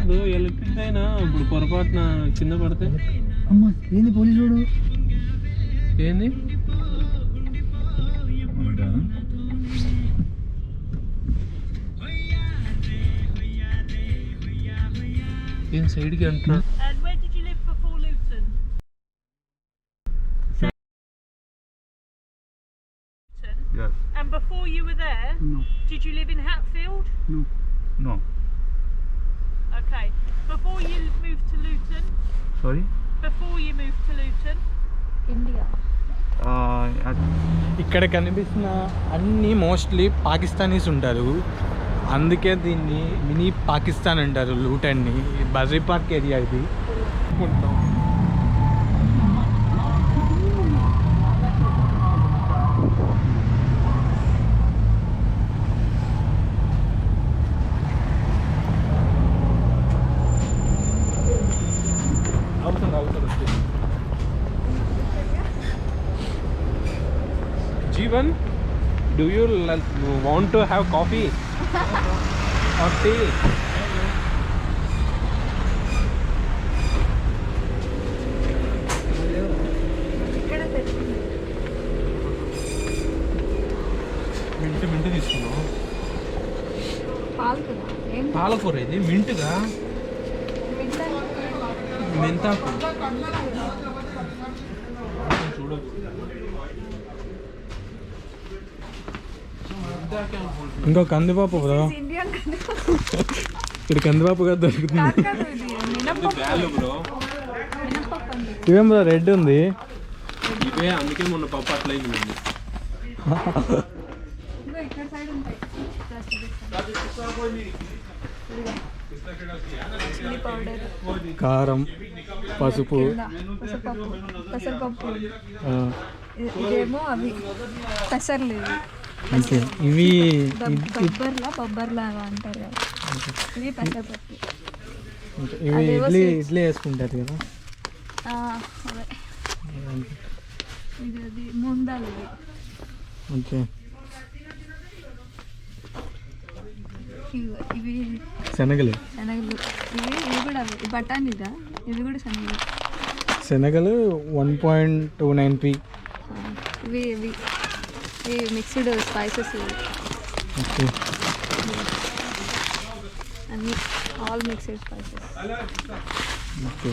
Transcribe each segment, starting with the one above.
ఇప్పుడు ఎలక్ట్రిక్ అయినా ఇప్పుడు పొరపాటున కింద పడితే అమ్మ ఏంది పోలీసుడు ఏంది ఏం సైడ్కి అంటున్నా. And where did you live before Luton? Yes. And before you were there, No. did you live in Hatfield? No. Okay. Before you moved to Luton, Sorry? before you moved to Luton, India. ఇక్కడ కనిపిస్తున్న అన్నీ mostly Pakistanis ఉంటారు, అందుకే దీన్ని mini Pakistan అంటారు. లూటన్ని bajji park area ఇది. Jeevan, do you want to have coffee or tea? Mint తీసుకున్నావు. పాలకూర ఇది మింట్గా మెంతాకు చూడకు. ఇంకో కందిపప్పు బ్రో, ఇక్కడ కందిపప్పుగా దొరుకుతుంది. ఇవేం బ్రో రెడ్ ఉంది? ఇవే, అందుకే మొన్న పప్పు అట్లా అయింది. కారం, పసుపు, పెసరపప్పు, ఇదేమో అవి పెసర్లు. ఓకే, ఇవి బొబ్బర్లాగా అంటారు కదా, ఇవి పెసరపప్పు. ఇవి ఇడ్లీ ఇడ్లీ వేసుకుంటారు కదా. అదే ఇది అది ముందాలు. ఓకే, ఇవి శనగలు. శనగలు ఇవి కూడా అవి బఠానీదా, ఇవి కూడా శనగలు. శనగలు 1.29p. ఇవి ఇవి ఇవి మిక్స్డ్ స్పైసెస్. ఓకే, అన్ని ఆల్ మిక్స్డ్ స్పైసెస్. ఓకే,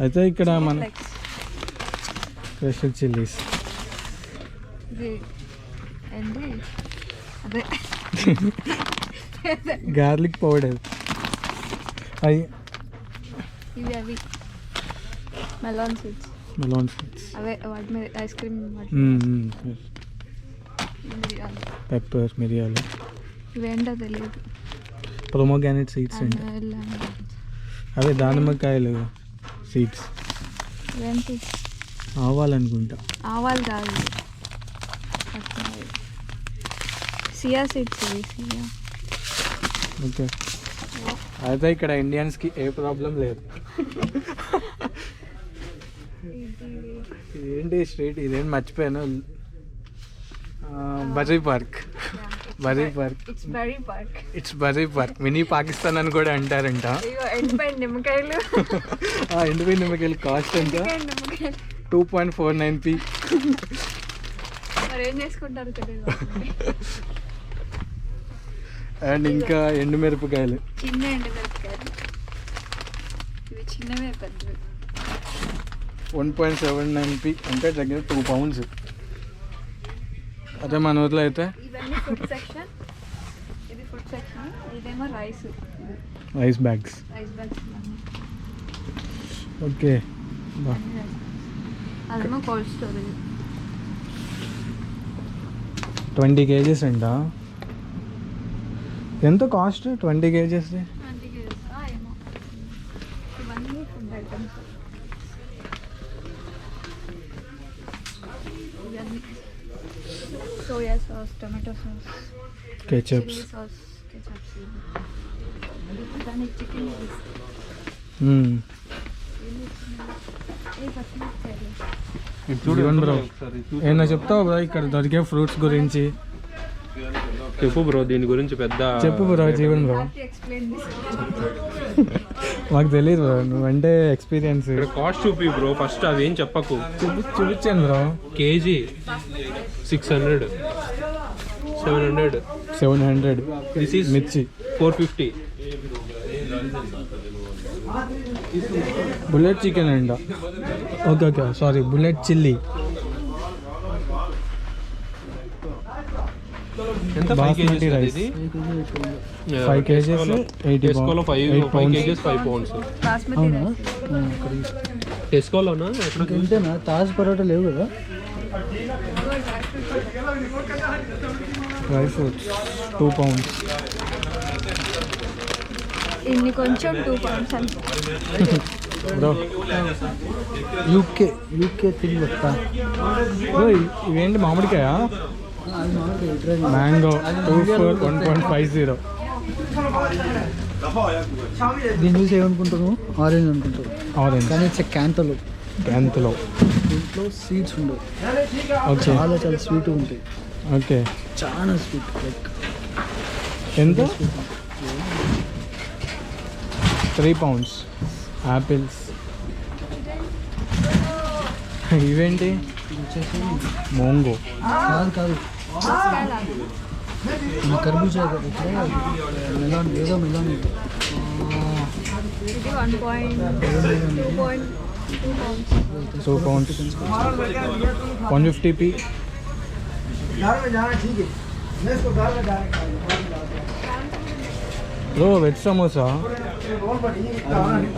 అయితే ఇక్కడ మన క్రష్డ్ చిల్లీస్. ఇది ఏంటి అదే గార్లిక్ పౌడర్. అవి ఇవి అవి మెలాన్ సీడ్స్. మెలాన్ సీడ్స్, అవే వాటి మీద ఐస్ క్రీమ్. పెప్పర్, మిరియాలు. ఇవేంటో తెలియదు. ప్రొమోగ్రానైట్ సీడ్స్ అంటే అవే దానిమ్మకాయలు సీడ్స్. ఇవేంటి ఆవాలనుకుంటా. ఆవాలు కాదు, సియా సీడ్స్. ఇవి సియా. ఓకే, అయితే ఇక్కడ ఇండియన్స్కి ఏ ప్రాబ్లం లేదు. ఏంటి స్ట్రీట్ ఇదేంటి మర్చిపోయాను. Busy park. Busy park, it's busy park. Mini Pakistan అని కూడా అంటారంట. ఎండిపోయిన నిమ్మకాయలు. ఎండిపోయిన నిమ్మకాయలు కాస్ట్ ఎంత? 2.49p. మరి ఏం చేసుకుంటారు తెలియదు. అండ్ ఇంకా ఎండుమిరపకాయలు, చిన్న ఎండుమిరపకాయలు. ఇవి చిన్నవే, పెద్దవి. 1.79p అంటే దగ్గర 2 pounds. అదే మన ఊర్లో అయితే ఇవన్నీ ఫుడ్ సెక్షన్. ఇది ఫుడ్ సెక్షన్. ఇదేమో రైస్ రైస్ బ్యాగ్స్. ఓకే, అదేమో కోల్డ్ స్టోరేజ్. 20 kgs అంట. ఎంత కాస్ట్ 20 kgs? 20 kgs ఏమో. ఇవన్నీ ఫుడ్ ఐటమ్స్. ఇవన్నీ soya sauce, tomato sauce, ketchups. Chilli sauce, ketchups. దానికి చికెన్ చూడండి బ్రో, ఏమన్నా చెప్తావు బ్రో ఇక్కడ దొరికే ఫ్రూట్స్ గురించి? చెప్పు బ్రో దీని గురించి పెద్ద చెప్పు bro Jeevan bro have to explain this. మాకు తెలియదు బ్రో నువ్వంటే ఎక్స్పీరియన్స్ ఇక్కడ కాస్ట్ చూపి బ్రో ఫస్ట్ అవి ఏం చెప్పకు. చూపించాను బ్రో కేజీ 600 700 700 దిస్ ఈస్ మిర్చి 450. బుల్లెట్ చికెన్ అంట okay okay sorry bullet chilli ఎంత 5 బాస్మతి కేజీస్ రైస్ ఇది 5 kgs 80 టెస్కోలో 5 kgs 5 pounds. Basmati rice. టెస్కోలోనా ఎక్కడ ఇంతేనా తాజ్ పరోటా లేవు కదా డ్రై ఫ్రూట్స్ 2 pounds ఇన్ని కొంచెం 2 pounds అంతే. బ్రో యూకే తిరిగి వస్తా బ్రో ఇవేంటి మామిడికాయ మ్యాంగో 1.50 దీన్ని చూసి ఏమనుకుంటాను ఆరెంజ్ అనుకుంటారు ఆరెంజ్ కానీ ఇట్స్ క్యాంతలో క్యాంత్లో దీంట్లో సీడ్స్ ఉండవు ఓకే చాలా చాలా స్వీట్ ఉంటాయి ఓకే చాలా స్వీట్ లైక్ ఎంత 3 pounds యాపిల్స్ ఇవేంటి వచ్చేసి మోంగో కాదు మన కర్బూజా కదా ఇట్లా మెలాన్ ఏదో మెలాన్ ఇది 1.2 pounds. 2 pounds 150p bro veg samosa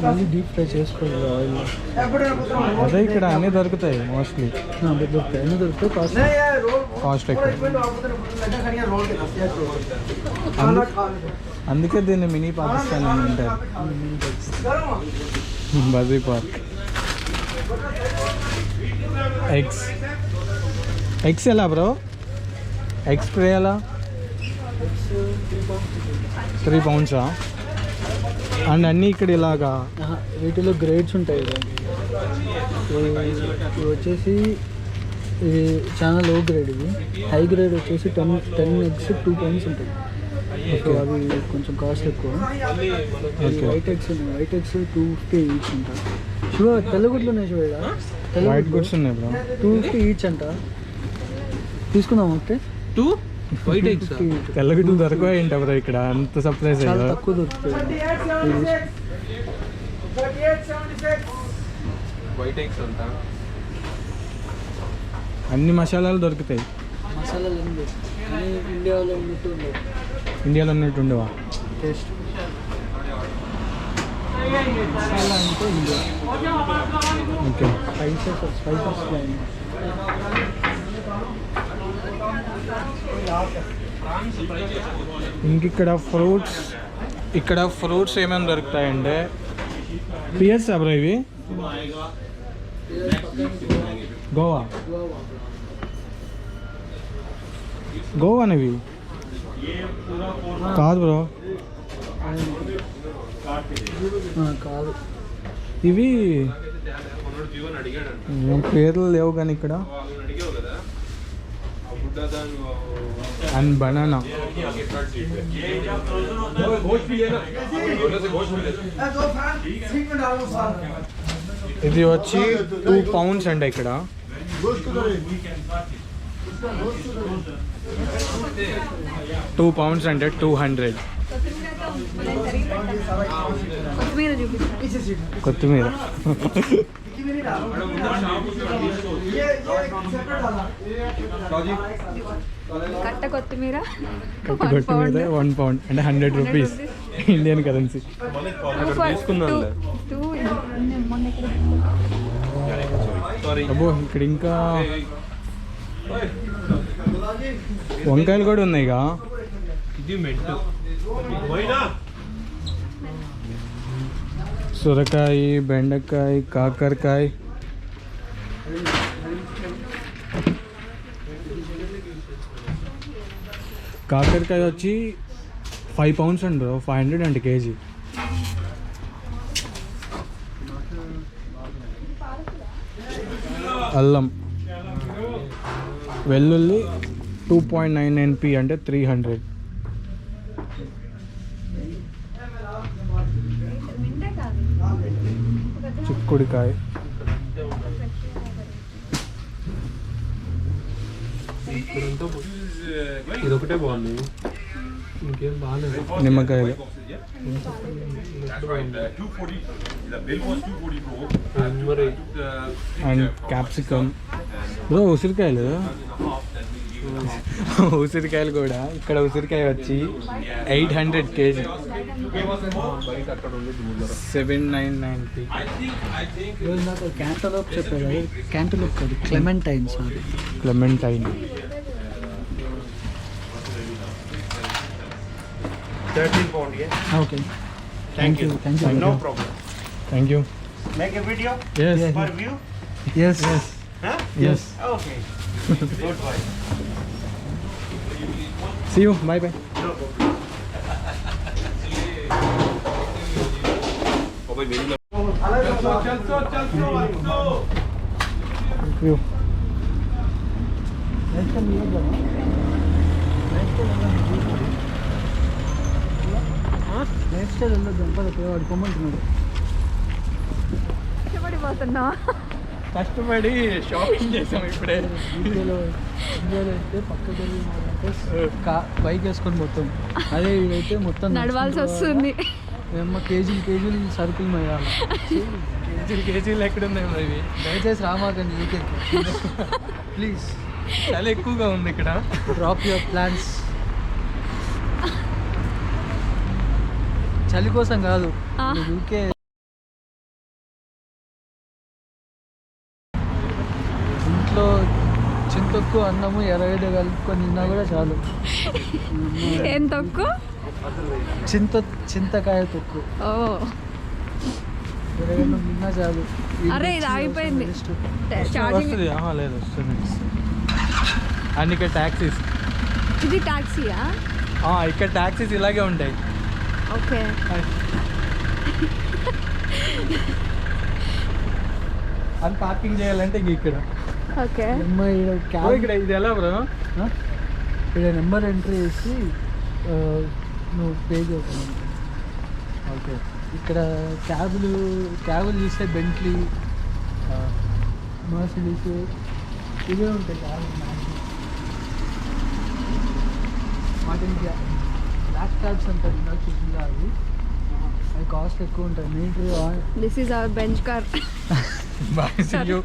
మళ్ళీ డీప్ ఫ్రై చేసుకోవాలి ఆయిల్ అదే ఇక్కడ అన్నీ దొరుకుతాయి మోస్ట్లీ దొరుకుతాయి అన్నీ దొరుకుతాయి కాస్ట్ కాస్ట్ ఎక్కువ అందుకే దీన్ని మినీ పాకిస్తాన్ అని అంటారు బజీ పార్క్ ఎగ్స్ ఎలా బ్రో ఎగ్స్ ఫ్రై ఎలా 3 pounds అండ్ అన్నీ ఇక్కడ ఇలాగా వీటిలో గ్రేడ్స్ ఉంటాయి కదా ఇవి వచ్చేసి ఇది చాలా లో గ్రేడ్ ఇది హై గ్రేడ్ వచ్చేసి 10 ఎగ్స్ 2 pounds ఉంటాయి సో అవి కొంచెం కాస్ట్ ఎక్కువ వైట్ ఎగ్స్ ఉన్నాయి వైట్ ఎగ్స్ 250 ఈచ్ అంట శివ తెల్లగుడ్లు ఉన్నాయి శివ వైట్ గుడ్స్ ఉన్నాయి బ్రో 250 ఈచ్ అంట తీసుకుందాం ఓకే 2 వైట్ ఎగ్స్ తెల్లగుడ్లు దొరకవా ఏంటి బ్రో ఇక్కడ అంత సర్ప్రైజ్ చాలా అయ్యో తక్కువ దొరుకుతాయి వైట్ ఎగ్స్ అంట అన్ని మసాలాలు దొరుకుతాయి మసాలాలు ఏం లేదు కానీ ఇండియాలో ఉన్నట్టు ఉండవు ఇండియాలో ఉన్నట్టు ఉండవా టేస్ట్ మసాలా అంటే ఇండియా ఓకే స్పైసెస్ ఇంక ఇక్కడ ఫ్రూట్స్ ఏమేమి దొరుకుతాయంటే పియర్స్ బ్రో ఇవి గోవా గోవానివి కాదు బ్రో కాదు ఇవి పేర్లు లేవు కానీ ఇక్కడ అండ్ బనానా ఇది వచ్చి 2 pounds అండి ఇక్కడ 2 pounds అంటే 200 కొత్తిమీర చూపిస్తాను. కొత్తిమీర కట్ట కొత్తిమీర కొత్తిమీర 1 pound అంటే 100 రూపీస్ ఇండియన్ కరెన్సీ తీసుకుందాంలే. అబ్బో ఇక్కడ ఇంకా వంకాయలు కూడా ఉన్నాయిగా ఇది మెంటు సొరకాయ బెండకాయ కాకరకాయ కాకరకాయ వచ్చి 5 pounds అండి బ్రో 500 అంటే కేజీ అల్లం వెల్లుల్లి 2.9 NP అంటే 300. మింటే కాదు చిక్కుడికాయ, ఇది ఒకటే బాగుంది, ఇంకేం బాగాలేదు. నిమ్మకాయలు, మరి అండ్ క్యాప్సికమ్. బ్రో ఉసిరికాయలు, ఉసిరికాయలు కూడా ఇక్కడ ఉసిరికాయ వచ్చి 800 kg, 7,990. ఈరోజు నాకు క్యాంటలోప్ చెప్పారు, క్యాంటలోప్ కాదు clementine, sorry clementine. 13 pound, yeah? Okay thank you No problem. Thank you. Make a video Yes. for view? Yes Huh? Yes. Okay. Good boy. See you. Bye bye. No problem. Thank you. Lifestyle వెళ్ళొద్దాం పదకి వాడు పొమ్మంటున్నాడు. ఇష్టపడిపోతున్నావా? కష్టపడి shopping చేసాం ఇప్పుడే. ఇండియాలో అయితే పక్కకి వెళ్ళి బైక్ వేసుకొని మొత్తం, అదే ఇదైతే మొత్తం నడవాల్సి వస్తుంది. మేము కేజీలు సరుకులు మేయాలి. కేజీలు ఎక్కడున్నాయి మరి ఇవి? దయచేసి రామాకండి యూకేకి ప్లీజ్. చాలా ఎక్కువగా ఉంది ఇక్కడ. Drop your plans. చలి కోసం కాదు, యూకే ఇంట్లో చింతొక్కు అన్నము ఎర్రగడ్డ కలుపుకొని తిన్నా కూడా చాలు. ఏం తొక్కు? చింతకాయ తొక్కు ఓ ఎర్రగడ్డ తిన్నా చాలు. అరే ఇది ఆగిపోయింది Waste. ఛార్జింగ్. వస్తుంది. లేదు వస్తుంది. అండ్ ఇక్కడ ట్యాక్సీస్, ఇది టాక్సీయా? ఇక్కడ ట్యాక్సీస్ ఇలాగే ఉంటాయి. ఓకే అది పార్కింగ్ చేయాలంటే ఇంక ఇక్కడ. ఓకే ఓ, ఇక్కడ ఇది ఎలా బ్రో? ఇక్కడ నెంబర్ ఎంట్రీ చేసి నువ్వు పే చేస్తాను. ఓకే. ఇక్కడ క్యాబులు చూస్తే బెంట్లీ, మర్సిడీస్ ఇవే ఉంటాయి క్యాబులు. వాటిని బ్లాక్ క్యాబ్స్ అంటారు, ఇందాక చూసిందా అవి కాస్ట్ ఎక్కువ ఉంటాయి. మీకు this is our bench car. Bye, see you.